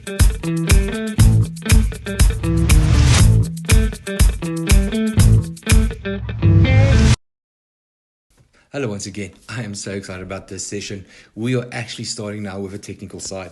Hello once again. I am so excited about this session. We are actually starting now with a technical side.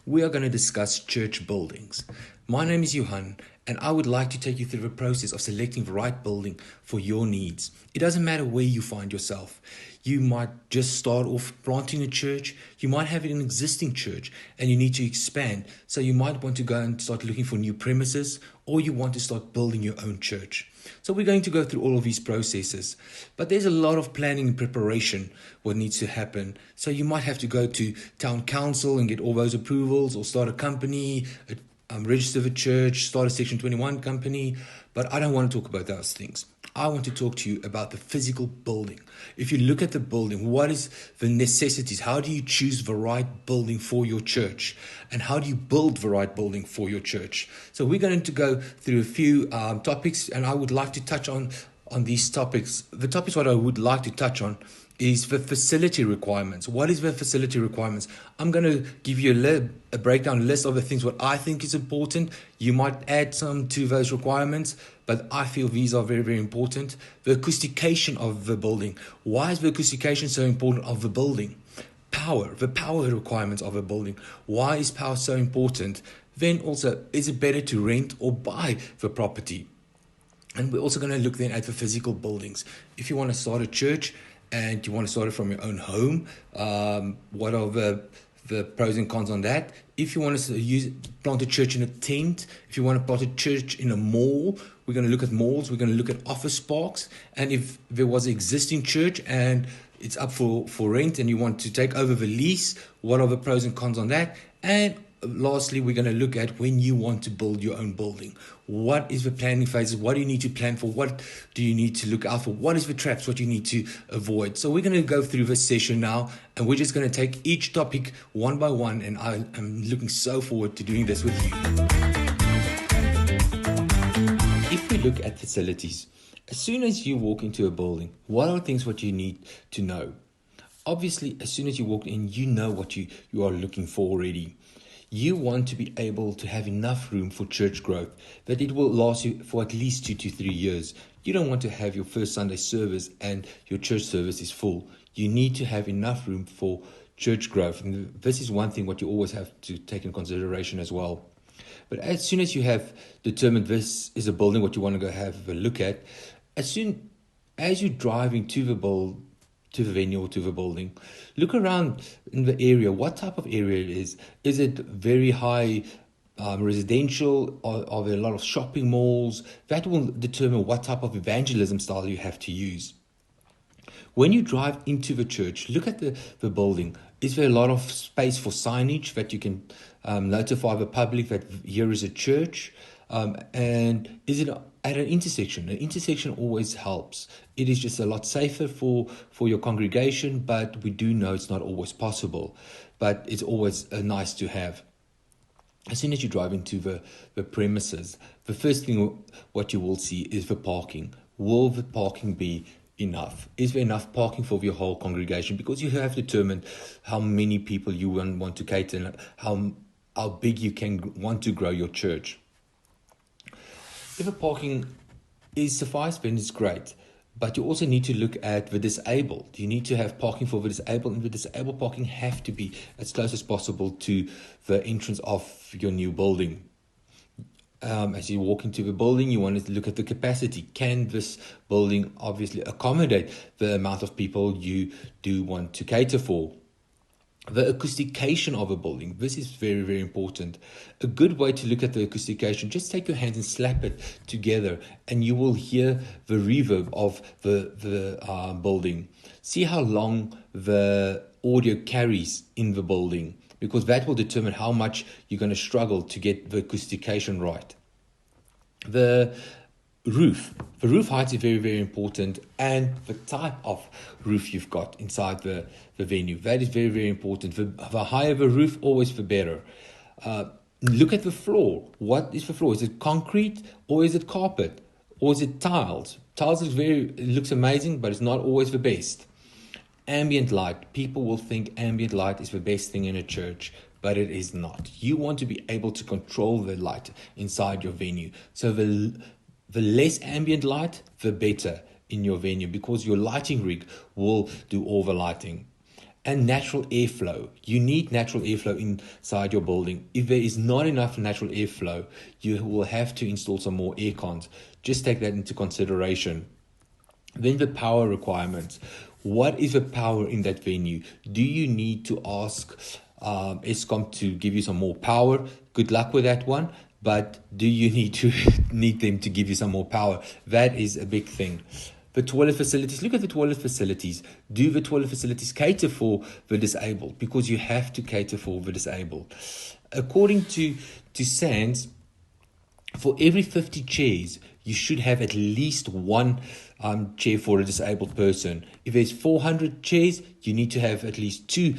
We are going to discuss church buildings. My name is Johan, and I would like to take you through the process of selecting the right building for your needs. It doesn't matter where you find yourself. You might just start off planting a church. You might have an existing church and you need to expand. So you might want to go and start looking for new premises, or you want to start building your own church. So we're going to go through all of these processes, but there's a lot of planning and preparation what needs to happen. So you might have to go to town council and get all those approvals, or start a company, register the church, start a Section 21 company. But I don't want to talk about those things. I want to talk to you about the physical building. If you look at the building, what is the necessities? How do you choose the right building for your church? And how do you build the right building for your church? So we're going to go through a few topics, and I would like to touch on these topics. The topics what I would like to touch on is the facility requirements. What is the facility requirements? I'm going to give you a breakdown list of the things what I think is important. You might add some to those requirements, but I feel these are very, very important. The acoustication of the building. Why is the acoustication so important of the building? The power requirements of a building. Why is power so important? Then also, is it better to rent or buy the property? And we're also going to look then at the physical buildings. If you want to start a church and you want to start it from your own home, what are the pros and cons on that? If you want to plant a church in a tent, if you want to plant a church in a mall, we're going to look at malls, we're going to look at office parks. And if there was an existing church and it's up for rent and you want to take over the lease, what are the pros and cons on that? And lastly, we're going to look at when you want to build your own building. What is the planning phases? What do you need to plan for? What do you need to look out for? What is the traps? What you need to avoid? So we're going to go through this session now, and we're just going to take each topic one by one, and I am looking so forward to doing this with you. If we look at facilities, as soon as you walk into a building, what are things what you need to know? Obviously, as soon as you walk in, you know what you are looking for already. You want to be able to have enough room for church growth, that it will last you for at least 2 to 3 years. You don't want to have your first Sunday service and your church service is full. You need to have enough room for church growth. And this is one thing what you always have to take in consideration as well. But as soon as you have determined this is a building what you want to go have a look at, as soon as you're driving to the venue or to the building, look around in the area. What type of area it is? Is it very high residential, or are there a lot of shopping malls? That will determine what type of evangelism style you have to use. When you drive into the church, look at the building. Is there a lot of space for signage that you can notify the public that here is a church? And is it at an intersection? An intersection always helps. It is just a lot safer for your congregation, but we do know it's not always possible. But it's always nice to have. As soon as you drive into the premises, the first thing what you will see is the parking. Will the parking be enough? Is there enough parking for your whole congregation? Because you have determined how many people you want to cater and how big you can want to grow your church. If a parking is sufficient, then it's great. But you also need to look at the disabled. You need to have parking for the disabled, and the disabled parking have to be as close as possible to the entrance of your new building. As you walk into the building, you want to look at the capacity. Can this building obviously accommodate the amount of people you do want to cater for? The acoustication of a building. This is very, very important. A good way to look at the acoustication, just take your hands and slap it together and you will hear the reverb of the building. See how long the audio carries in the building, because that will determine how much you're going to struggle to get the acoustication right. The roof height is very, very important, and the type of roof you've got inside the venue, that is very, very important. The higher the roof, always the better. Look at the floor. What is the floor? Is it concrete or is it carpet or is it tiles? Tiles looks amazing, but it's not always the best. Ambient light. People will think ambient light is the best thing in a church. but it is not. You want to be able to control the light inside your venue. So the less ambient light, the better in your venue, because your lighting rig will do all the lighting. And natural airflow. You need natural airflow inside your building. If there is not enough natural airflow, you will have to install some more air cons. Just take that into consideration. Then the power requirements. What is the power in that venue? Do you need to ask Eskom to give you some more power? Good luck with that one. But do you need them to give you some more power? That is a big thing. The toilet facilities. Look at the toilet facilities. Do the toilet facilities cater for the disabled? Because you have to cater for the disabled. According to SANS, for every 50 chairs, you should have at least one chair for a disabled person. If there's 400 chairs, you need to have at least two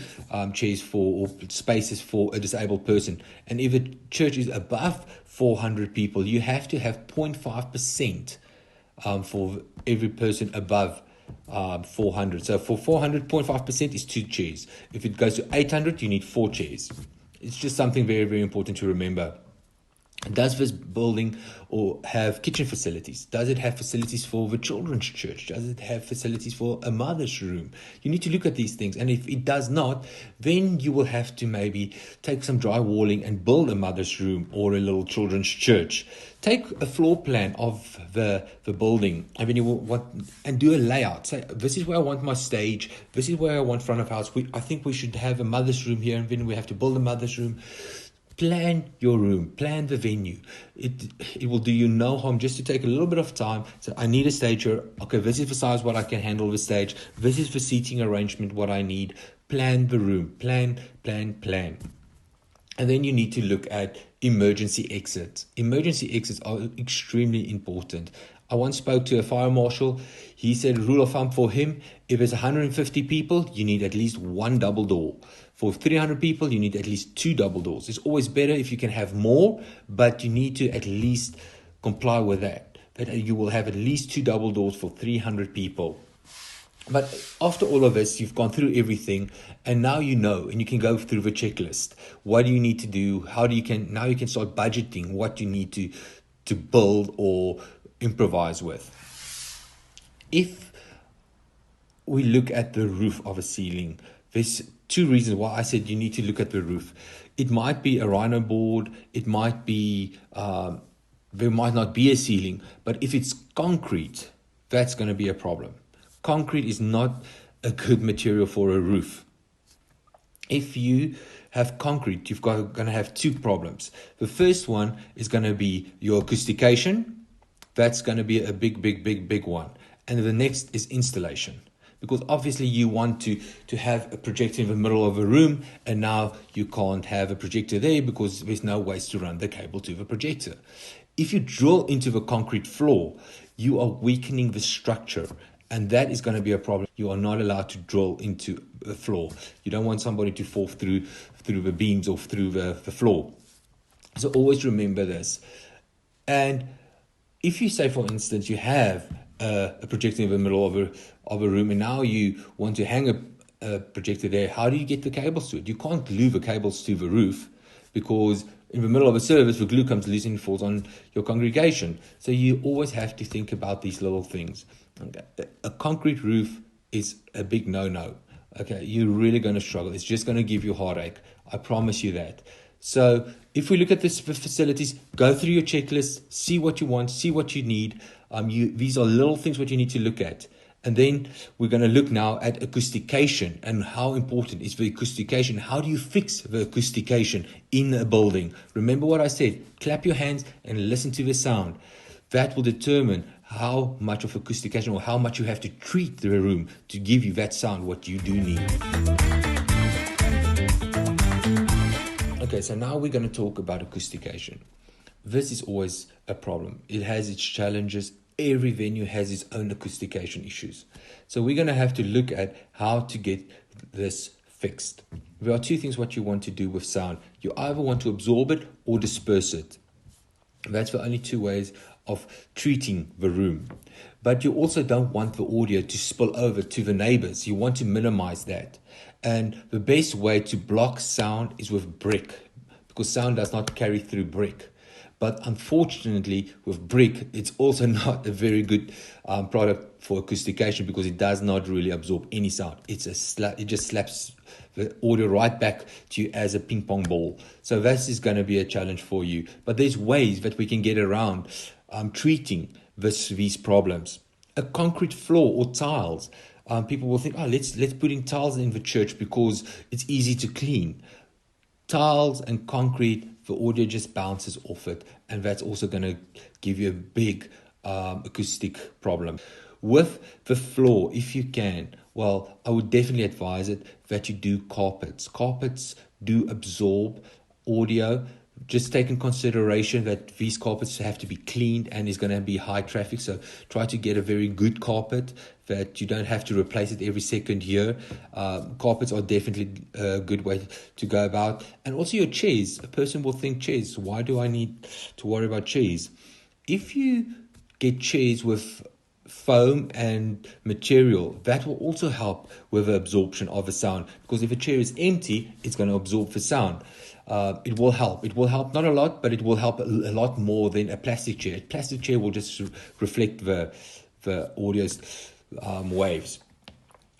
chairs or spaces for a disabled person. And if a church is above 400 people, you have to have 0.5% for every person above 400. So for 400, 0.5% is 2 chairs. If it goes to 800, you need 4 chairs. It's just something very, very important to remember. Does this building or have kitchen facilities? Does it have facilities for the children's church? Does it have facilities for a mother's room? You need to look at these things. And if it does not, then you will have to maybe take some drywalling and build a mother's room or a little children's church. Take a floor plan of the building, and then you will do a layout. Say, this is where I want my stage. This is where I want front of house. I think we should have a mother's room here, and then we have to build a mother's room. Plan your room, plan the venue. It will do you no harm just to take a little bit of time. So I need a stage here. Okay, this is the size what I can handle the stage. This is the seating arrangement what I need. Plan the room. Plan. And then you need to look at emergency exits. Emergency exits are extremely important. I once spoke to a fire marshal. He said rule of thumb for him, if it's 150 people, you need at least one double door. For 300 people, you need at least 2 double doors. It's always better if you can have more, but you need to at least comply with that. That you will have at least 2 double doors for 300 people. But after all of this, you've gone through everything, and now you know, and you can go through the checklist. What do you need to do? Now you can start budgeting what you need to build or improvise with. If we look at the roof of a ceiling, there's 2 reasons why I said you need to look at the roof. It might be a rhino board. It might be, there might not be a ceiling, but if it's concrete, that's going to be a problem. Concrete is not a good material for a roof. If you have concrete, you've going to have 2 problems. The first one is going to be your acoustication. That's going to be a big one. And the next is installation. Because obviously you want to have a projector in the middle of a room, and now you can't have a projector there because there's no ways to run the cable to the projector. If you drill into the concrete floor, you are weakening the structure, and that is going to be a problem. You are not allowed to drill into the floor. You don't want somebody to fall through the beams or through the floor. So always remember this. And if you say, for instance, you have a projector in the middle of a room, and now you want to hang a projector there, how do you get the cables to it? You can't glue the cables to the roof, because in the middle of a service, the glue comes loose and falls on your congregation. So you always have to think about these little things. Okay. A concrete roof is a big no-no. Okay, you're really going to struggle. It's just going to give you heartache. I promise you that. So if we look at this facilities, go through your checklist, see what you want, see what you need. These are little things what you need to look at. And then we're going to look now at acoustication and how important is the acoustication. How do you fix the acoustication in a building? Remember what I said, clap your hands and listen to the sound. That will determine how much of acoustication or how much you have to treat the room to give you that sound what you do need. Okay, so now we're going to talk about acoustication. This is always a problem. It has its challenges. Every venue has its own acoustication issues. So we're going to have to look at how to get this fixed. There are 2 things what you want to do with sound. You either want to absorb it or disperse it. That's the only 2 ways of treating the room. But you also don't want the audio to spill over to the neighbors. You want to minimize that. And the best way to block sound is with brick, because sound does not carry through brick. But unfortunately, with brick, it's also not a very good product for acoustication, because it does not really absorb any sound. It just slaps the audio right back to you as a ping pong ball. So this is going to be a challenge for you. But there's ways that we can get around treating these problems. A concrete floor or tiles. People will think, let's put in tiles in the church because it's easy to clean. Tiles and concrete, the audio just bounces off it, and that's also going to give you a big acoustic problem. With the floor, if you can, well, I would definitely advise it that you do carpets. Carpets do absorb audio. Just take in consideration that these carpets have to be cleaned and is going to be high traffic. So try to get a very good carpet that you don't have to replace it every second year. Carpets are definitely a good way to go about. And also your chairs. A person will think, chairs, why do I need to worry about chairs? If you get chairs with foam and material, that will also help with the absorption of the sound, because if a chair is empty, it's going to absorb the sound. It will help. It will help, not a lot, but it will help a lot more than a plastic chair. A plastic chair will just reflect the audio's waves.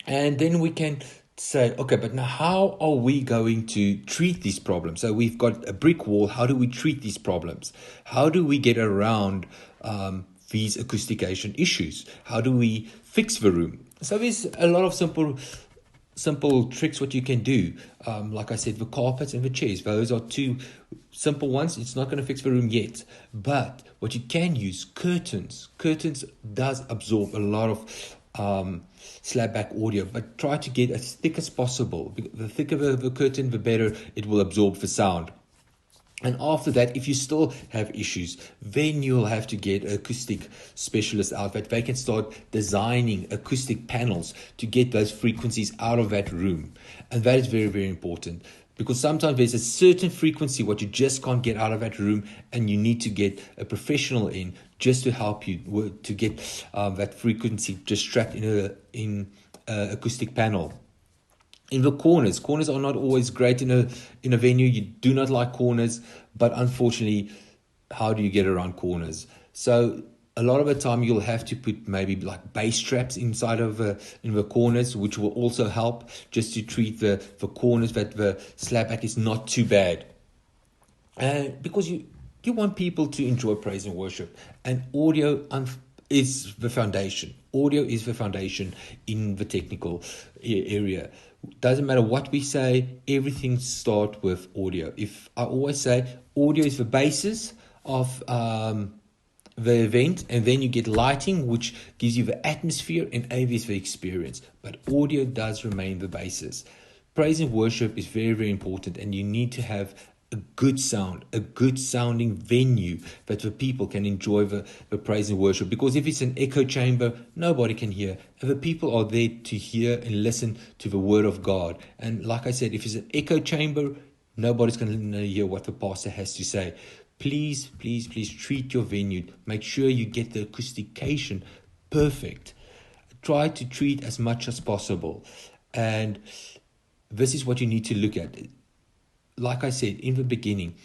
And then we can say, okay, but now how are we going to treat these problems? So we've got a brick wall. How do we treat these problems? How do we get around these acoustication issues? How do we fix the room? So there's a lot of simple tricks what you can do. Like I said, the carpets and the chairs, those are two simple ones. It's not going to fix the room yet, but what you can use, curtains does absorb a lot of slapback audio, but try to get as thick as possible. The thicker the curtain, the better it will absorb the sound. And after that, if you still have issues, then you'll have to get an acoustic specialist out that they can start designing acoustic panels to get those frequencies out of that room. And that is very, very important, because sometimes there's a certain frequency what you just can't get out of that room, and you need to get a professional in just to help you to get that frequency just trapped in a acoustic panel. In the corners are not always great in a venue. You do not like corners, but unfortunately, how do you get around corners? So a lot of the time you'll have to put maybe like bass traps inside of in the corners, which will also help just to treat the corners that the slapback is not too bad. Because you want people to enjoy praise and worship, and audio is the foundation. Audio is the foundation in the technical area. Doesn't matter what we say, everything starts with audio. If I always say audio is the basis of the event, and then you get lighting, which gives you the atmosphere, and AV is the experience. But audio does remain the basis. Praise and worship is very, very important, and you need to have a good sound, a good sounding venue that the people can enjoy the praise and worship. Because if it's an echo chamber, nobody can hear. And the people are there to hear and listen to the word of God. And like I said, if it's an echo chamber, nobody's going to hear what the pastor has to say. Please, please, please treat your venue. Make sure you get the acoustication perfect. Try to treat as much as possible. And this is what you need to look at. Like I said in the beginning,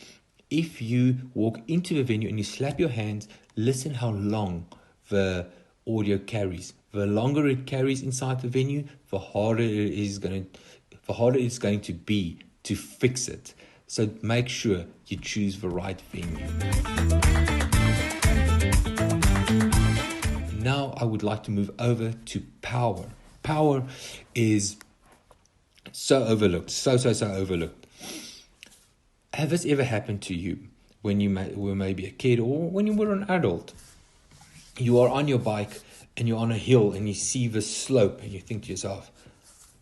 if you walk into the venue and you slap your hands, listen how long the audio carries. The longer it carries inside the venue, the harder it's going to be to fix it. So make sure you choose the right venue. Now I would like to move over to power. Power is so overlooked, so overlooked. Have this ever happened to you when you were maybe a kid or when you were an adult? You are on your bike and you're on a hill and you see the slope and you think to yourself,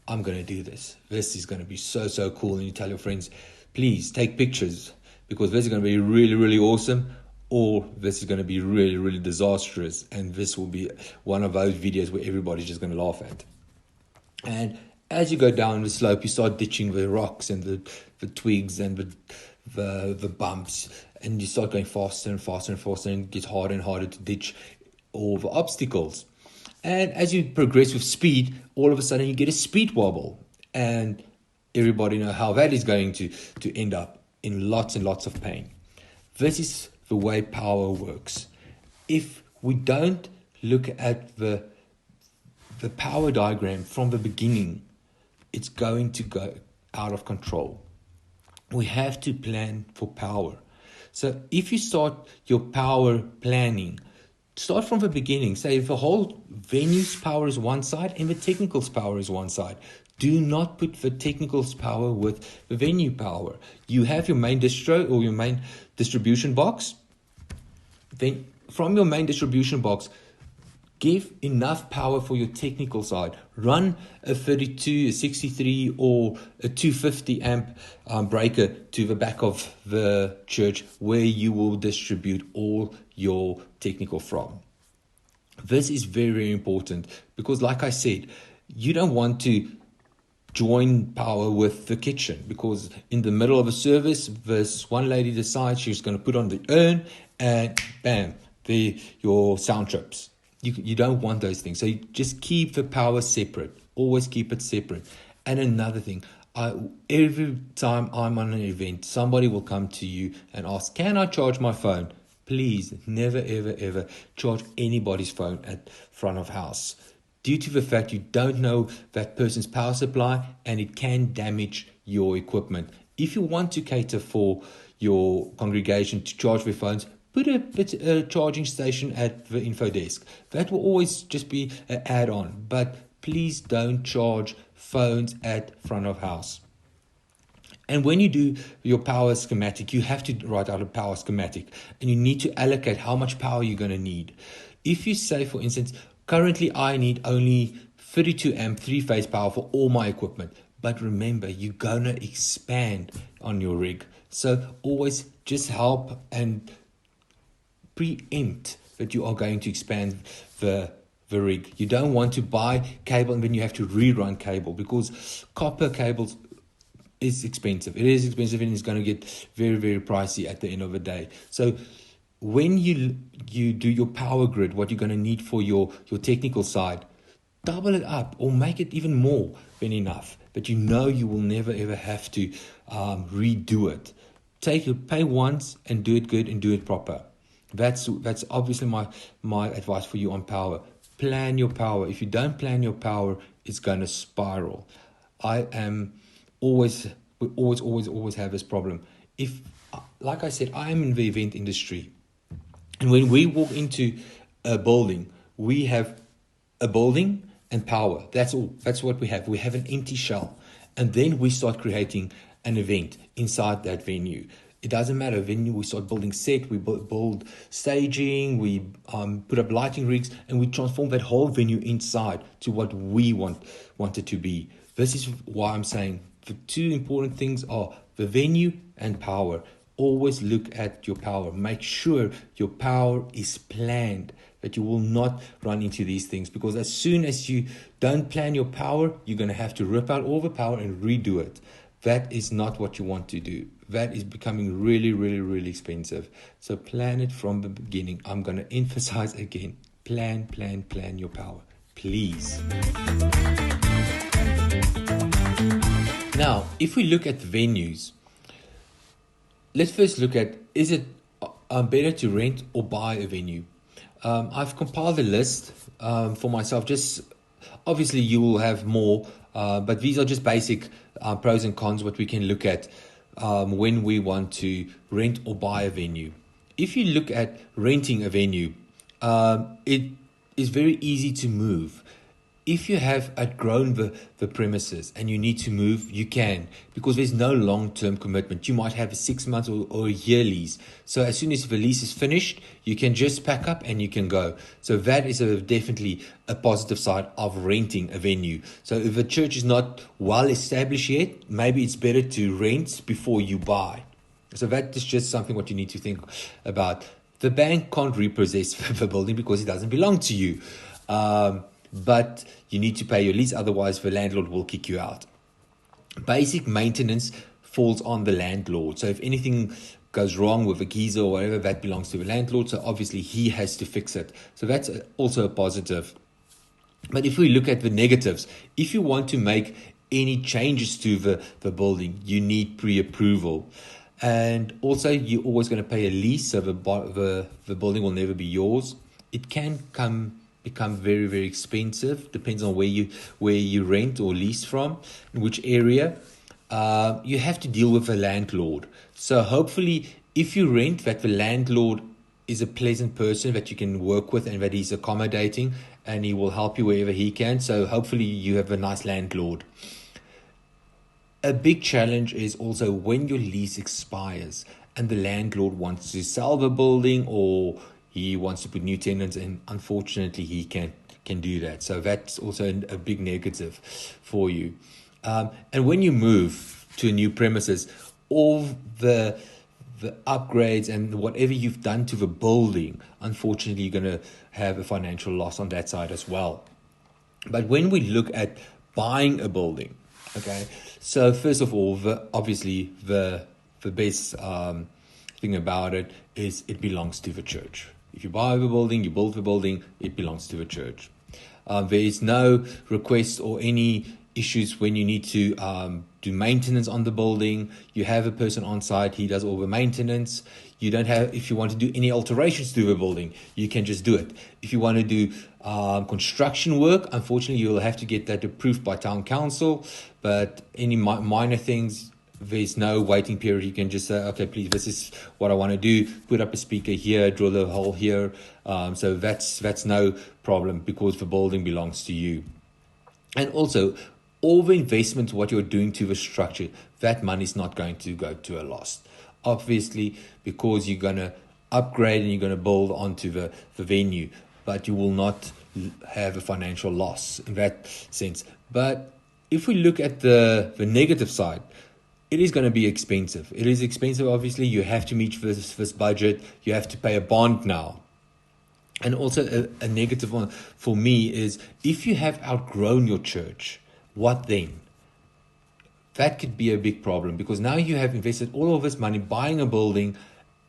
I'm going to do this. This is going to be so cool. And you tell your friends, please take pictures because this is going to be really, really awesome, or this is going to be really, really disastrous. And this will be one of those videos where everybody's just going to laugh at. And as you go down the slope, you start ditching the rocks and the twigs and the bumps, and you start going faster and faster and faster, and it gets harder and harder to ditch all the obstacles. And as you progress with speed, all of a sudden you get a speed wobble. And everybody know how that is going to end up in lots and lots of pain. This is the way power works. If we don't look at the power diagram from the beginning, it's going to go out of control. We have to plan for power. So if you start your power planning, start from the beginning. Say if the whole venue's power is one side and the technical's power is one side. Do not put the technical's power with the venue power. You have your main distro or your main distribution box. Then from your main distribution box, give enough power for your technical side. Run a 32, a 63 or a 250 amp breaker to the back of the church where you will distribute all your technical from. This is very, very important because like I said, you don't want to join power with the kitchen, because in the middle of a service, this one lady decides she's going to put on the urn and bam, your sound trips. You don't want those things. So you just keep the power separate. Always keep it separate. And another thing, every time I'm on an event, somebody will come to you and ask, can I charge my phone? Please never, ever, ever charge anybody's phone at front of house, due to the fact you don't know that person's power supply and it can damage your equipment. If you want to cater for your congregation to charge their phones, put a charging station at the info desk. That will always just be an add-on, but please don't charge phones at front of house. And when you do your power schematic, you have to write out a power schematic and you need to allocate how much power you're going to need. If you say, for instance, currently I need only 32 amp 3-phase power for all my equipment, but remember, you're going to expand on your rig. So always just help and preempt that you are going to expand the rig. You don't want to buy cable and then you have to rerun cable, because copper cables is expensive. It is expensive and it's going to get very, very pricey at the end of the day. So when you do your power grid, what you're going to need for your technical side, double it up or make it even more than enough. But you know you will never ever have to redo it. Pay once and do it good and do it proper. That's obviously my advice for you on power. Plan your power. If you don't plan your power, it's going to spiral. I am always have this problem. If, like I said, I am in the event industry, and when we walk into a building, we have a building and power. That's all. That's what we have. We have an empty shell, and then we start creating an event inside that venue. It doesn't matter. Venue, we start building set, we build staging, we put up lighting rigs, and we transform that whole venue inside to what we want it to be. This is why I'm saying the two important things are the venue and power. Always look at your power. Make sure your power is planned, that you will not run into these things, because as soon as you don't plan your power, you're going to have to rip out all the power and redo it. That is not what you want to do. That is becoming really, really, really expensive. So plan it from the beginning. I'm going to emphasize again, plan your power, please. Now, if we look at venues, let's first look at, is it better to rent or buy a venue? I've compiled a list for myself. Just obviously you will have more, but these are just basic pros and cons, what we can look at when we want to rent or buy a venue. If you look at renting a venue, it is very easy to move. If you have outgrown the premises and you need to move, you can, because there's no long-term commitment. You might have a 6 months or a year lease. So as soon as the lease is finished, you can just pack up and you can go. So that is definitely a positive side of renting a venue. So if a church is not well established yet, maybe it's better to rent before you buy. So that is just something what you need to think about. The bank can't repossess the building because it doesn't belong to you. But you need to pay your lease, otherwise the landlord will kick you out. Basic maintenance falls on the landlord. So if anything goes wrong with a geyser or whatever, that belongs to the landlord. So obviously he has to fix it. So that's also a positive. But if we look at the negatives, if you want to make any changes to the building, you need pre-approval. And also, you're always going to pay a lease, so the building will never be yours. It can become very, very expensive. Depends on where you rent or lease from, in which area. You have to deal with a landlord. So hopefully, if you rent, that the landlord is a pleasant person that you can work with and that he's accommodating and he will help you wherever he can. So hopefully you have a nice landlord. A big challenge is also when your lease expires and the landlord wants to sell the building or he wants to put new tenants in. Unfortunately, he can do that. So that's also a big negative for you. And when you move to a new premises, all the upgrades and whatever you've done to the building, unfortunately, you're going to have a financial loss on that side as well. But when we look at buying a building, okay, so first of all, obviously the best thing about it is it belongs to the church. If you buy the building, you build the building, it belongs to the church. There is no request or any issues when you need to do maintenance on the building. You have a person on site, he does all the maintenance. You don't have, if you want to do any alterations to the building, you can just do it. If you want to do construction work, unfortunately, you'll have to get that approved by town council. But any minor things, there's no waiting period. You can just say, okay, please, this is what I want to do. Put up a speaker here, drill a hole here. So that's no problem because the building belongs to you. And also, all the investment, what you're doing to the structure, that money is not going to go to a loss. Obviously, because you're going to upgrade and you're going to build onto the venue, but you will not have a financial loss in that sense. But if we look at the negative side, it is going to be expensive. It is expensive, obviously. You have to meet this budget. You have to pay a bond now. And also a negative one for me is if you have outgrown your church, what then? That could be a big problem because now you have invested all of this money buying a building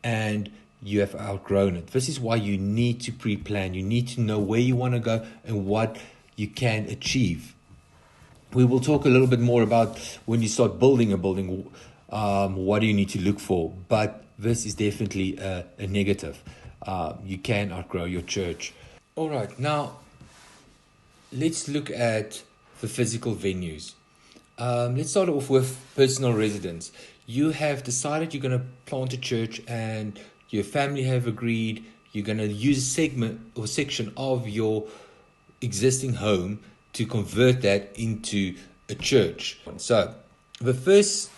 and you have outgrown it. This is why you need to pre-plan. You need to know where you want to go and what you can achieve. We will talk a little bit more about when you start building a building, what do you need to look for. But this is definitely a negative. You can outgrow your church. All right, now let's look at the physical venues. Let's start off with personal residence. You have decided you're going to plant a church and your family have agreed you're going to use a segment or section of your existing home to convert that into a church. So the first,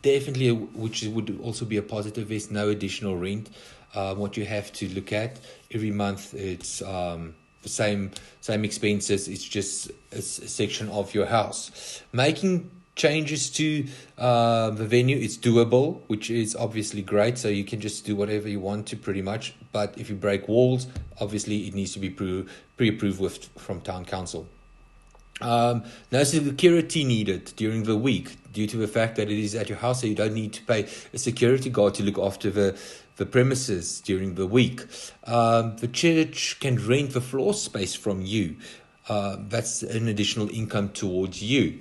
definitely, which would also be a positive, is no additional rent. What you have to look at every month, it's the same expenses. It's just a section of your house. Making changes to the venue, it's doable, which is obviously great. So you can just do whatever you want to pretty much. But if you break walls, obviously it needs to be pre-approved from town council. No security needed during the week due to the fact that it is at your house, so you don't need to pay a security guard to look after the premises during the week. The church can rent the floor space from you. That's an additional income towards you.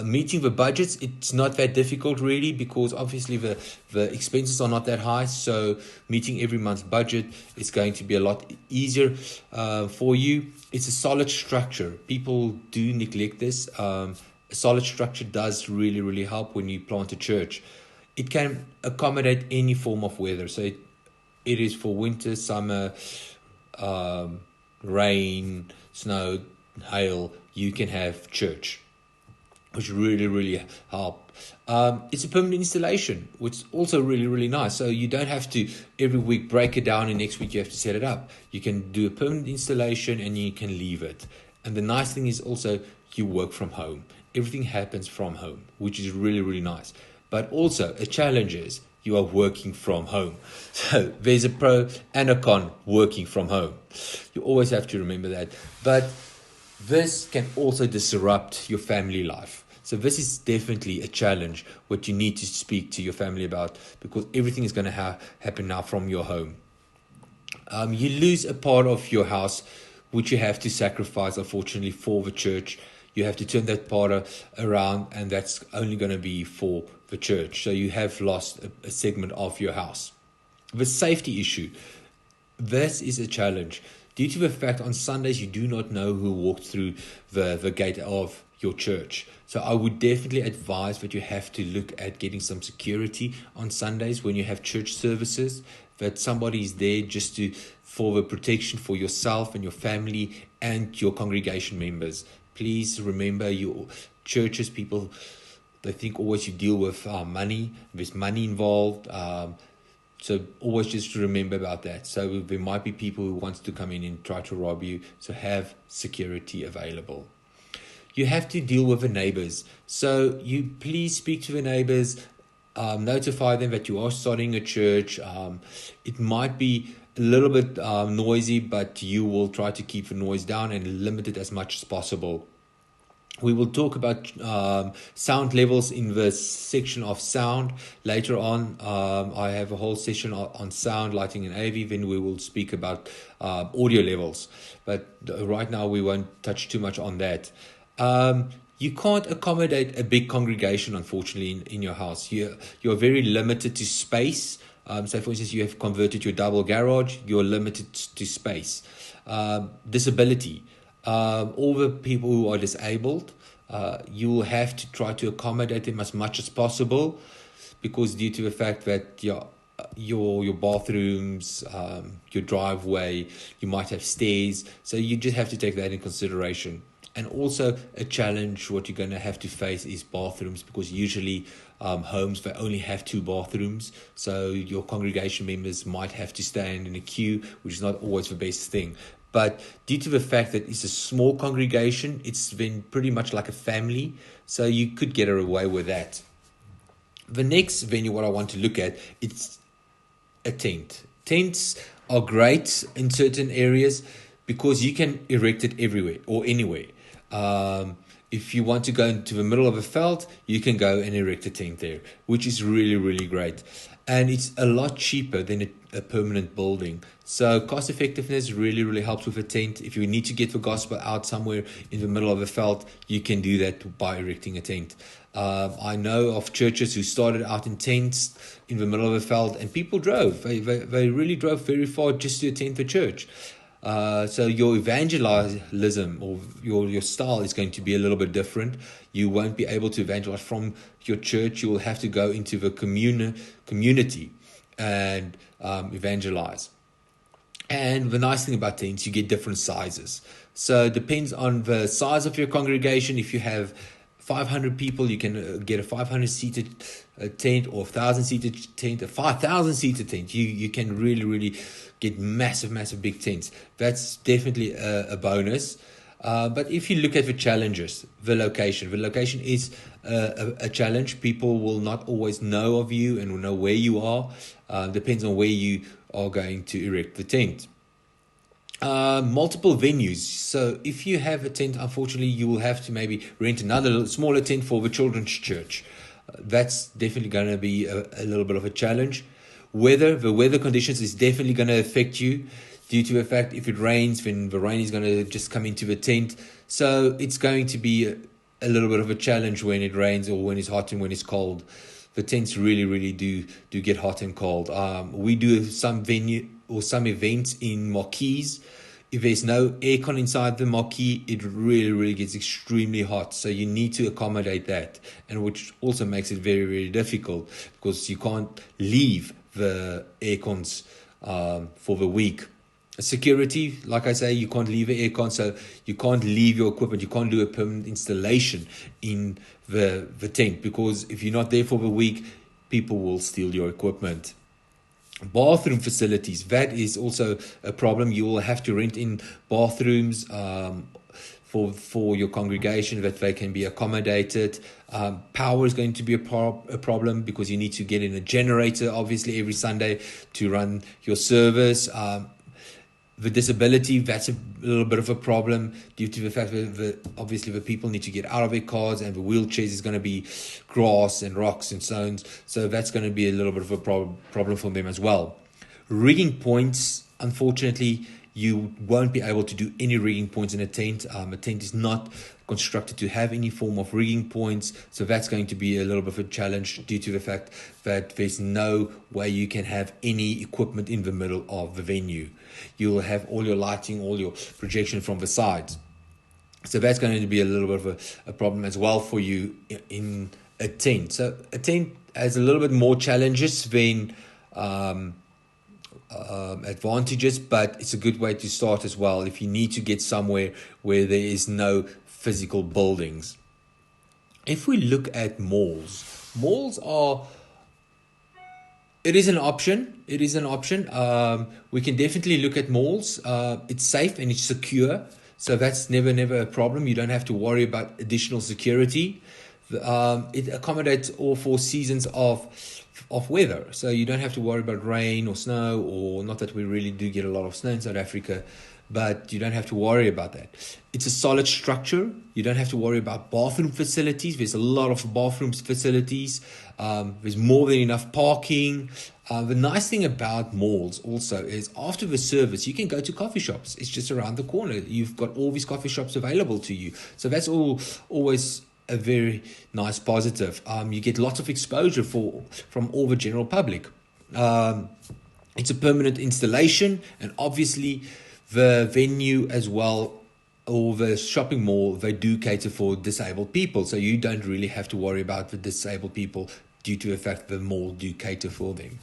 Meeting the budgets, it's not that difficult really because obviously the expenses are not that high, so meeting every month's budget is going to be a lot easier for you. It's a solid structure. People do neglect this. A solid structure does really help when you plant a church. It can accommodate any form of weather, so it is for winter, summer, rain, snow, hail. You can have church, which really help. It's a permanent installation, which is also really nice. So you don't have to every week break it down and next week you have to set it up. You can do a permanent installation and you can leave it. And the nice thing is also you work from home. Everything happens from home, which is really nice. But also a challenge is you are working from home. So there's a pro and a con working from home. You always have to remember that. But this can also disrupt your family life. So this is definitely a challenge what you need to speak to your family about because everything is going to happen now from your home. You lose a part of your house which you have to sacrifice, unfortunately, for the church. you have to turn that part around, and that's only going to be for the church. So you have lost a segment of your house. The safety issue. This is a challenge. Due to the fact on Sundays you do not know who walked through the gate of your church. So I would definitely advise that you have to look at getting some security on Sundays when you have church services, that somebody is there just for the protection for yourself and your family and your congregation members. Please remember, your churches, people, they think always you deal with money. There's money involved. So always just remember about that. So there might be people who want to come in and try to rob you. So have security available. You have to deal with the neighbors. So you please speak to the neighbors. Notify them that you are starting a church. It might be a little bit noisy, but you will try to keep the noise down and limit it as much as possible. We will talk about sound levels in the section of sound later on. I have a whole session on sound, lighting, and AV. Then we will speak about audio levels. But right now we won't touch too much on that. You can't accommodate a big congregation, unfortunately, in your house. You're very limited to space. So, for instance, you have converted your double garage. You're limited to space. Disability. All the people who are disabled, you will have to try to accommodate them as much as possible, because due to the fact that your bathrooms, your driveway, you might have stairs, so you just have to take that in consideration. And also a challenge, what you're going to have to face is bathrooms, because usually homes, they only have 2 bathrooms. So your congregation members might have to stand in a queue, which is not always the best thing. But due to the fact that it's a small congregation, it's been pretty much like a family. So you could get away with that. The next venue, what I want to look at, it's a tent. Tents are great in certain areas because you can erect it everywhere or anywhere. If you want to go into the middle of a veld, you can go and erect a tent there, which is really, really great. And it's a lot cheaper than a permanent building. So cost effectiveness really, really helps with a tent. If you need to get the gospel out somewhere in the middle of a veld, you can do that by erecting a tent. I know of churches who started out in tents in the middle of a veld, and people drove. They really drove very far just to attend the church. So your evangelism or your style is going to be a little bit different. You won't be able to evangelize from your church. You will have to go into the community and evangelize. And the nice thing about tents, you get different sizes. So it depends on the size of your congregation. If you have 500 people, you can get a 500-seated tent, or a 1,000-seated tent, a 5,000-seated tent. You can really, really get massive big tents. That's definitely a bonus. But if you look at the challenges, the location is a challenge. People will not always know of you and will know where you are. Depends on where you are going to erect the tent. Multiple venues. So if you have a tent, unfortunately, you will have to maybe rent another smaller tent for the children's church. That's definitely going to be a little bit of a challenge. The weather conditions is definitely going to affect you, due to the fact if it rains, then the rain is going to just come into the tent. So it's going to be a little bit of a challenge when it rains, or when it's hot and when it's cold. The tents really do get hot and cold. We do some venue or some events in marquees. If there's no aircon inside the marquee, it really gets extremely hot. So you need to accommodate that, and which also makes it very difficult, because you can't leave the aircons for the week. Security, like I say, you can't leave the aircon, so you can't leave your equipment. You can't do a permanent installation in the tent, because if you're not there for the week, people will steal your equipment. Bathroom facilities, that is also a problem. You will have to rent in bathrooms for your congregation, that they can be accommodated. Power is going to be a problem, because you need to get in a generator, obviously, every Sunday to run your service. The disability, that's a little bit of a problem, due to the fact that obviously the people need to get out of their cars, and the wheelchairs is going to be grass and rocks and stones. So that's going to be a little bit of a problem for them as well. Rigging points, unfortunately, you won't be able to do any rigging points in a tent. A tent is not constructed to have any form of rigging points. So that's going to be a little bit of a challenge due to the fact that there's no way you can have any equipment in the middle of the venue. You'll have all your lighting, all your projection from the sides. So that's going to be a little bit of a problem as well for you in a tent. So a tent has a little bit more challenges than advantages, but it's a good way to start as well if you need to get somewhere where there is no physical buildings. If we look at malls are, it is an option. We can definitely look at malls. It's safe and it's secure, so that's never a problem. You don't have to worry about additional security. It accommodates all 4 seasons of weather, so you don't have to worry about rain or snow, or not that we really do get a lot of snow in South Africa, but you don't have to worry about that. It's a solid structure. You don't have to worry about bathroom facilities. There's a lot of bathroom facilities. There's more than enough parking. The nice thing about malls also is after the service, you can go to coffee shops. It's just around the corner. You've got all these coffee shops available to you. So that's always a very nice positive. You get lots of exposure from all the general public. It's a permanent installation, and obviously the venue as well, or the shopping mall, they do cater for disabled people, so you don't really have to worry about the disabled people due to the fact that the mall do cater for them.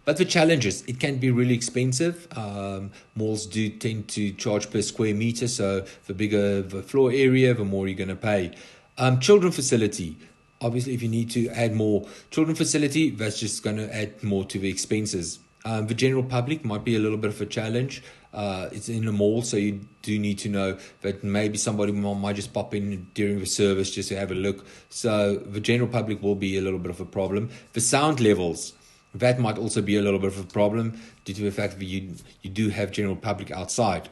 But the challenges, it can be really expensive. Malls do tend to charge per square meter, so the bigger the floor area, the more you're going to pay. Children facility. Obviously, if you need to add more children facility, that's just going to add more to the expenses. The general public might be a little bit of a challenge. It's in a mall, so you do need to know that maybe somebody might just pop in during the service just to have a look. So the general public will be a little bit of a problem. The sound levels, that might also be a little bit of a problem due to the fact that you do have general public outside.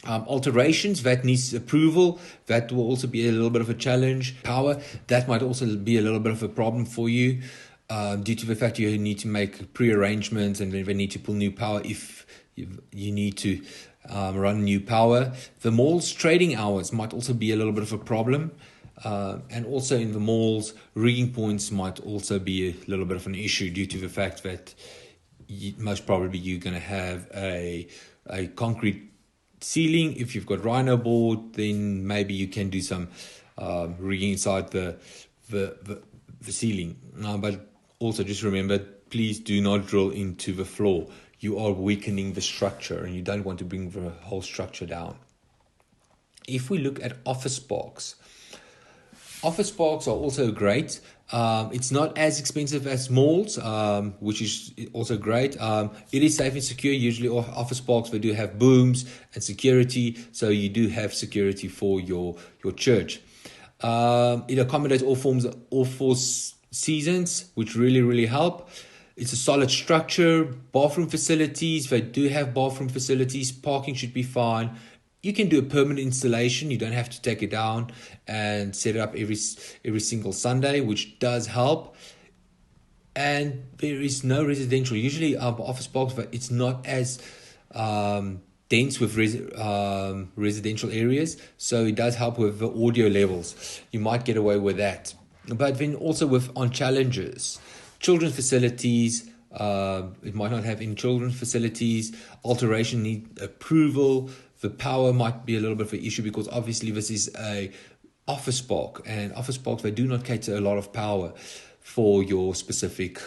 Alterations, that needs approval. That will also be a little bit of a challenge. Power, that might also be a little bit of a problem for you due to the fact you need to make pre-arrangements and they need to pull new power if you need to run new power. The mall's trading hours might also be a little bit of a problem. And also in the malls, rigging points might also be a little bit of an issue due to the fact that most probably you're going to have a concrete ceiling. If you've got rhino board, then maybe you can do some rigging inside the ceiling. But also just remember, please do not drill into the floor. You are weakening the structure and you don't want to bring the whole structure down. If we look at office parks are also great. It's not as expensive as malls, which is also great. It is safe and secure. Usually office parks, they do have booms and security, so you do have security for your church. It accommodates all 4 seasons, which really help. It's a solid structure. Bathroom facilities, they do have bathroom facilities. Parking should be fine. You can do a permanent installation. You don't have to take it down and set it up every single Sunday, which does help. And there is no residential. Usually office parks, but it's not as dense with residential areas. So it does help with the audio levels. You might get away with that. But then also on challenges, children's facilities, it might not have any children's facilities. Alteration need approval. The power might be a little bit of an issue because obviously this is a office park, and office parks, they do not cater a lot of power for your specific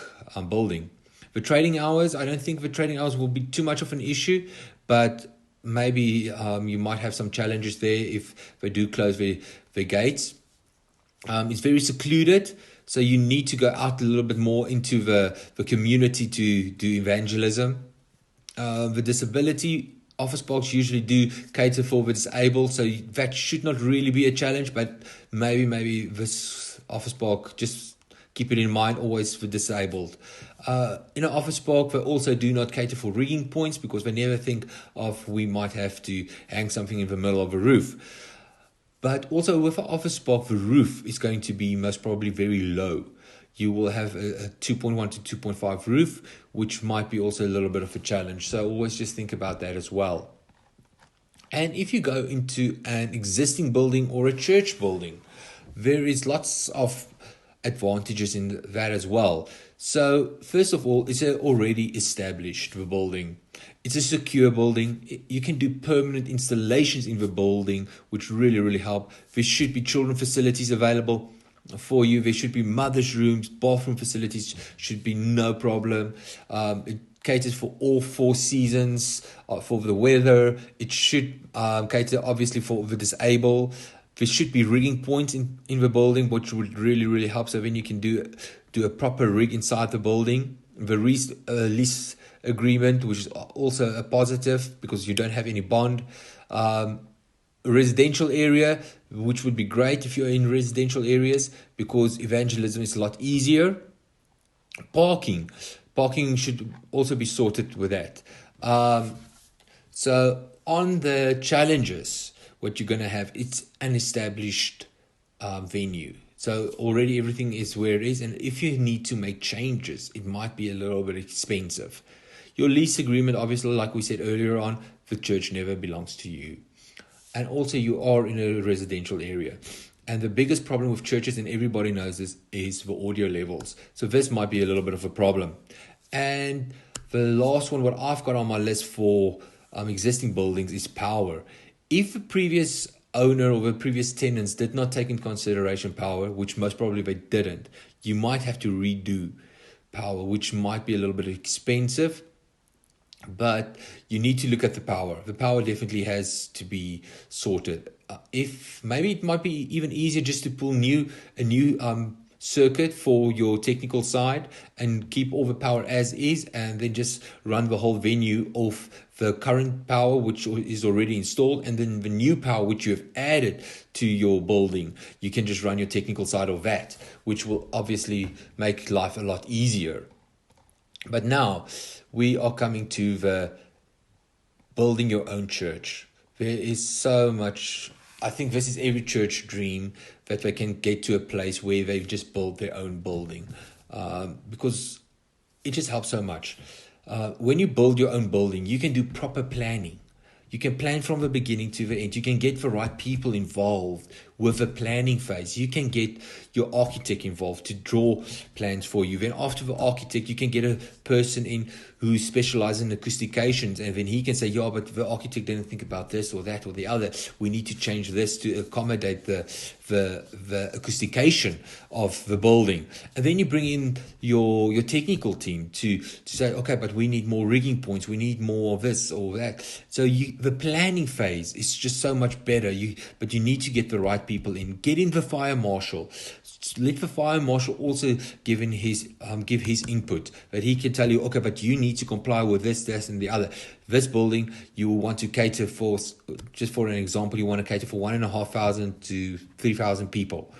building. The trading hours, I don't think the trading hours will be too much of an issue, but maybe you might have some challenges there if they do close their gates. It's very secluded, so you need to go out a little bit more into the community to do evangelism. The disability, office parks usually do cater for the disabled, so that should not really be a challenge, but maybe this office park, just keep it in mind, always for disabled. In an office park, they also do not cater for rigging points because they never think of we might have to hang something in the middle of a roof. But also with an office park, the roof is going to be most probably very low. You will have a 2.1 to 2.5 roof, which might be also a little bit of a challenge. So always just think about that as well. And if you go into an existing building or a church building, there is lots of advantages in that as well. So, first of all, it's already established the building. It's a secure building. You can do permanent installations in the building, which really, really help. There should be children facilities available for you. There should be mothers' rooms, bathroom facilities should be no problem. It caters for all 4 seasons, for the weather. It should cater obviously for the disabled. There should be rigging points in the building, which would really, really help. So then you can do a proper rig inside the building. The lease agreement, which is also a positive because you don't have any bond. Residential area, which would be great if you're in residential areas because evangelism is a lot easier. Parking should also be sorted with that. So on the challenges, what you're going to have, it's an established venue. So already everything is where it is. And if you need to make changes, it might be a little bit expensive. Your lease agreement, obviously, like we said earlier on, the church never belongs to you. And also you are in a residential area. And the biggest problem with churches, and everybody knows this, is the audio levels. So this might be a little bit of a problem. And the last one, what I've got on my list for existing buildings is power. If the previous owner or the previous tenants did not take into consideration power, which most probably they didn't, you might have to redo power, which might be a little bit expensive. But you need to look at the power. The power definitely has to be sorted. If maybe it might be even easier just to pull a new circuit for your technical side and keep all the power as is, and then just run the whole venue off the current power which is already installed, and then the new power which you have added to your building. You can just run your technical side of that, which will obviously make life a lot easier. But now we are coming to the building your own church. There is so much. I think this is every church dream, that they can get to a place where they've just built their own building, because it just helps so much. When you build your own building, you can do proper planning. You can plan from the beginning to the end. You can get the right people involved with the planning phase. You can get your architect involved to draw plans for you. Then after the architect, you can get a person in who specializes in acoustications, and then he can say, yeah, but the architect didn't think about this or that or the other. We need to change this to accommodate the acoustication of the building. And then you bring in your technical team to say, okay, but we need more rigging points. We need more of this or that. So the planning phase is just so much better. But you need to get the right people in. Get in the fire marshal. Let the fire marshal also give his input, that he can tell you, okay, but you need to comply with this, and the other. This building, you will want to cater for, just for an example, you want to cater for 1,500 to 3,000 people.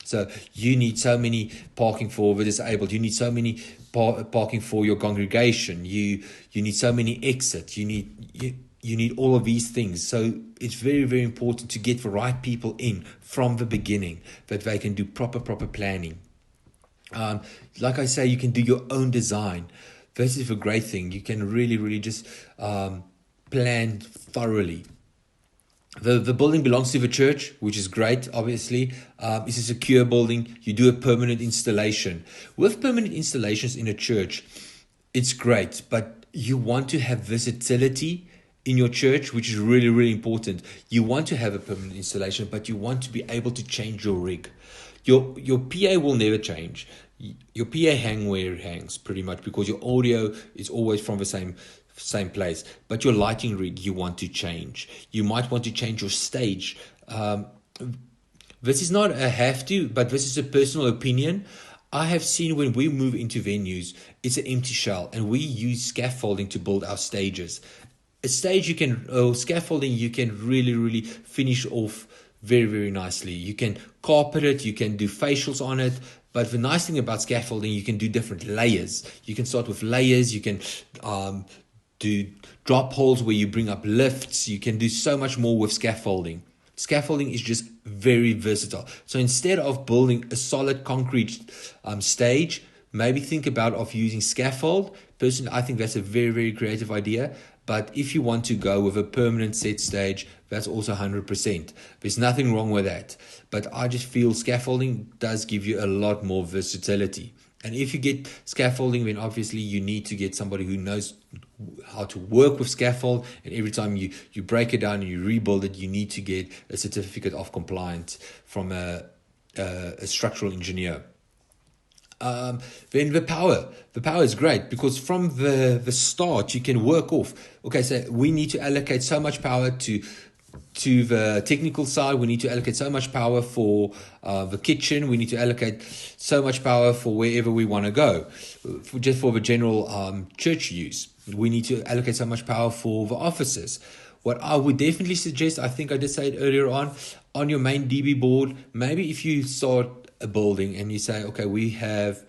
So you need so many parking for the disabled. You need so many parking for your congregation. You need so many exits. You need all of these things. So it's very, very important to get the right people in from the beginning, that they can do proper planning. Like I say, you can do your own design. This is a great thing. You can really, really just plan thoroughly. The building belongs to the church, which is great, obviously. It's a secure building. You do a permanent installation. With permanent installations in a church, it's great, but you want to have versatility in your church, which is really, really important. You want to have a permanent installation, but you want to be able to change your rig. Your PA will never change. Your PA hang where it hangs, pretty much, because your audio is always from the same place. But your lighting rig, you want to change. You might want to change your stage. This is not a have to, but this is a personal opinion. I have seen when we move into venues, it's an empty shell, and we use scaffolding to build our stages. A stage scaffolding, you can really, really finish off very, very nicely. You can carpet it, you can do facials on it. But the nice thing about scaffolding, you can do different layers. You can start with layers. You can do drop holes where you bring up lifts. You can do so much more with scaffolding. Scaffolding is just very versatile. So instead of building a solid concrete stage, maybe think about using scaffold. Personally, I think that's a very, very creative idea. But if you want to go with a permanent set stage, that's also 100%. There's nothing wrong with that. But I just feel scaffolding does give you a lot more versatility. And if you get scaffolding, then obviously you need to get somebody who knows how to work with scaffold. And every time you break it down and you rebuild it, you need to get a certificate of compliance from a structural engineer. Then the power is great, because from the start you can work off. Okay, so we need to allocate so much power to the technical side. We need to allocate so much power for the kitchen. We need to allocate so much power for wherever we want to go, just for the general church use. We need to allocate so much power for the offices. What I would definitely suggest, I think I did say it earlier on your main DB board, maybe if you start a building and you say, okay, we have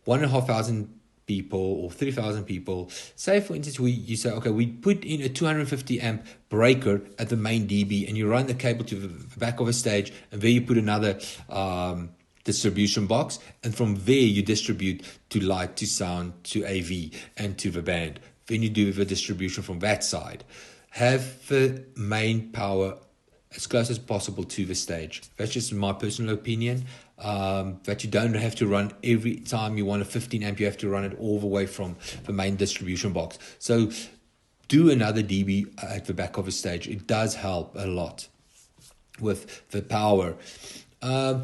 1,500 people or 3,000 people. Say, for instance, you say, okay, we put in a 250 amp breaker at the main DB, and you run the cable to the back of a stage, and there you put another distribution box, and from there you distribute to light, to sound, to AV, and to the band. Then you do the distribution from that side. Have the main power as close as possible to the stage. That's just my personal opinion. That you don't have to run every time you want a 15 amp, you have to run it all the way from the main distribution box. So do another DB at the back of a stage. It does help a lot with the power.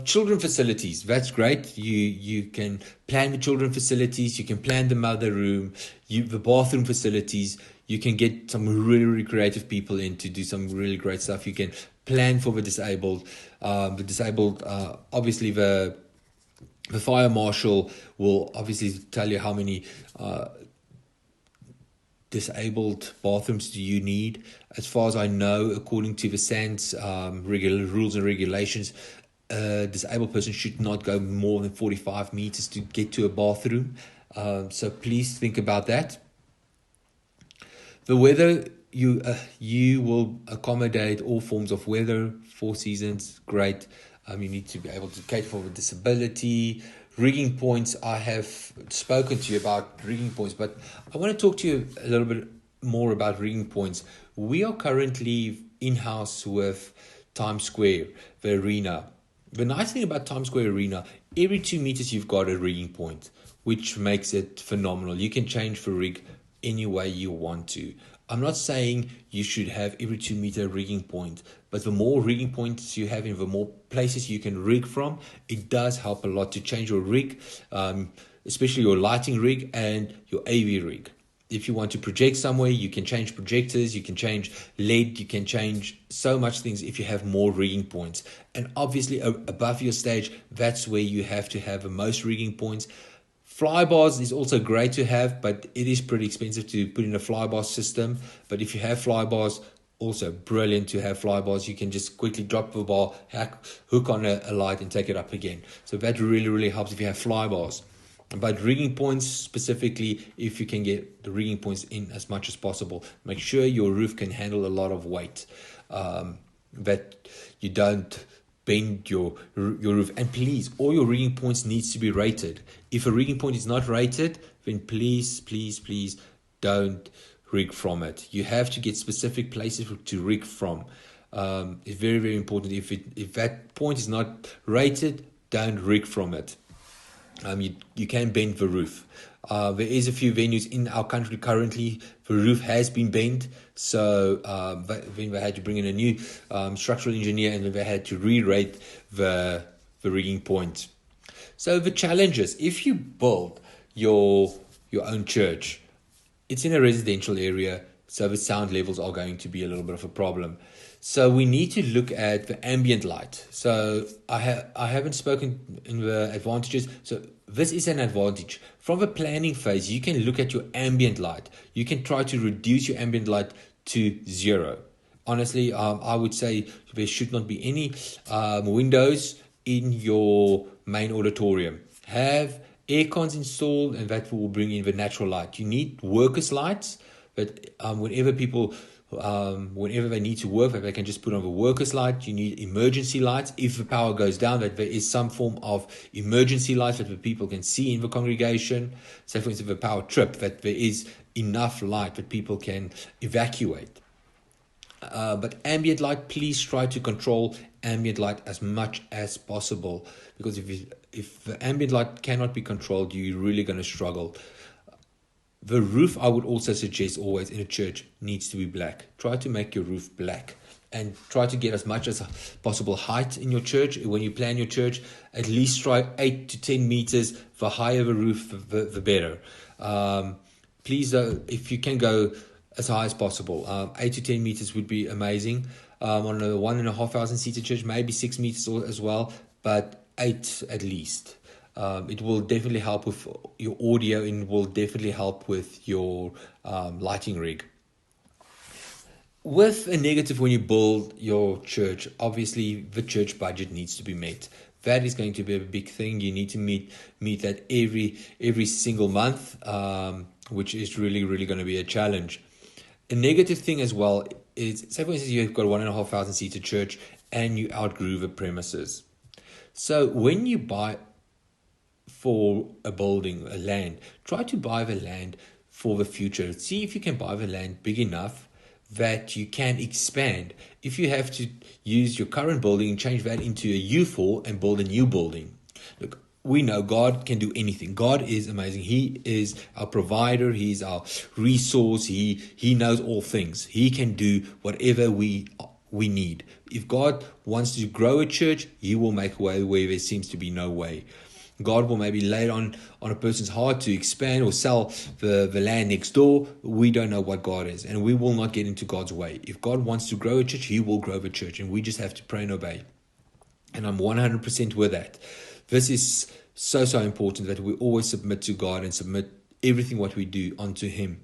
Children facilities, that's great. You can plan the children facilities, you can plan the mother room, the bathroom facilities. You can get some really, really creative people in to do some really great stuff. You can plan for the disabled. Obviously the fire marshal will obviously tell you how many disabled bathrooms do you need. As far as I know, according to the SANS rules and regulations, a disabled person should not go more than 45 meters to get to a bathroom. So please think about that. The weather, you will accommodate all forms of weather, 4 seasons, great. You need to be able to cater for disability. Rigging points, I have spoken to you about rigging points, but I want to talk to you a little bit more about rigging points. We are currently in-house with Times Square, the arena. The nice thing about Times Square Arena, every 2 meters you've got a rigging point, which makes it phenomenal. You can change the rig any way you want to. I'm not saying you should have every 2 meter rigging point, but the more rigging points you have and the more places you can rig from, it does help a lot to change your rig, especially your lighting rig and your AV rig. If you want to project somewhere, you can change projectors, you can change LED, you can change so much things if you have more rigging points. And obviously above your stage, that's where you have to have the most rigging points. Fly bars is also great to have, but it is pretty expensive to put in a fly bar system. But if you have fly bars, also brilliant to have fly bars. You can just quickly drop the bar, hook on a light and take it up again. So that really, really helps if you have fly bars. But rigging points specifically, if you can get the rigging points in as much as possible, make sure your roof can handle a lot of weight, that you don't bend your roof. And please, all your rigging points needs to be rated. If a rigging point is not rated, then please don't rig from it. You have to get specific places to rig from. It's very, very important. If that point is not rated, don't rig from it. You can bend the roof. There is a few venues in our country currently, the roof has been bent. So then they had to bring in a new structural engineer, and then they had to re-rate the rigging point. So the challenges, if you build your own church, it's in a residential area, so the sound levels are going to be a little bit of a problem. So we need to look at the ambient light. So I haven't spoken in the advantages. So this is an advantage. From the planning phase, you can look at your ambient light. You can try to reduce your ambient light to 0. Honestly, I would say there should not be any windows in your main auditorium. Have air cons installed, and that will bring in the natural light. You need workers' lights, but whenever people whenever they need to work, that they can just put on the workers' light. You need emergency lights. If the power goes down, that there is some form of emergency light that the people can see in the congregation. Say, for instance, if the power trip, that there is enough light that people can evacuate. But ambient light, please try to control ambient light as much as possible, because if the ambient light cannot be controlled, you're really going to struggle. The roof, I would also suggest always in a church, needs to be black. Try to make your roof black and try to get as much as possible height in your church. When you plan your church, at least try 8 to 10 meters. The higher the roof, the better. Please, if you can go as high as possible, 8 to 10 meters would be amazing. On a 1,500 seater church, maybe 6 meters as well, but 8 at least. It will definitely help with your audio and will definitely help with your lighting rig. With a negative, when you build your church, obviously the church budget needs to be met. That is going to be a big thing. You need to meet that every single month, which is really going to be a challenge. A negative thing as well is, say for instance, you've got a 1,500 seater church and you outgrew the premises. So when you buy for a building, a land, try to buy the land for the future. See if you can buy the land big enough that you can expand. If you have to use your current building and change that into a U4 and build a new building. Look, we know God can do anything. God is amazing. He is our provider. He's our resource. He knows all things. He can do whatever we need. If God wants to grow a church, He will make a way where there seems to be no way. God will maybe lay it on a person's heart to expand or sell the land next door. We don't know what God is, and we will not get into God's way. If God wants to grow a church, He will grow the church, and we just have to pray and obey. And I'm 100% with that. This is so important that we always submit to God and submit everything what we do onto Him.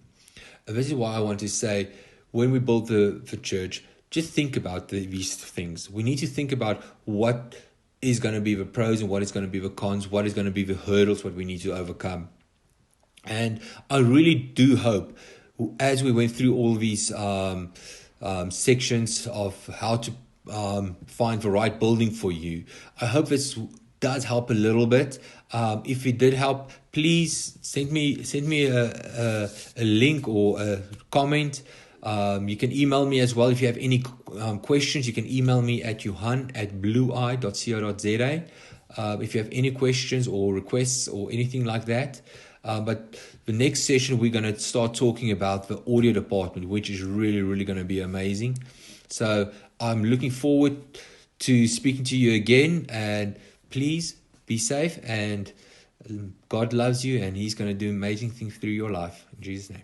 And this is why I want to say, when we build the church, just think about these things. We need to think about what is going to be the pros and what is going to be the cons, what is going to be the hurdles, what we need to overcome. And I really do hope, as we went through all these sections of how to find the right building for you, I hope this does help a little bit. If it did help, please send me a link or a comment. You can email me as well. If you have any questions, you can email me at johan@blueye.co.za. If you have any questions or requests or anything like that. But the next session, we're going to start talking about the audio department, which is really going to be amazing. So I'm looking forward to speaking to you again, and please be safe, and God loves you, and He's going to do amazing things through your life. In Jesus' name.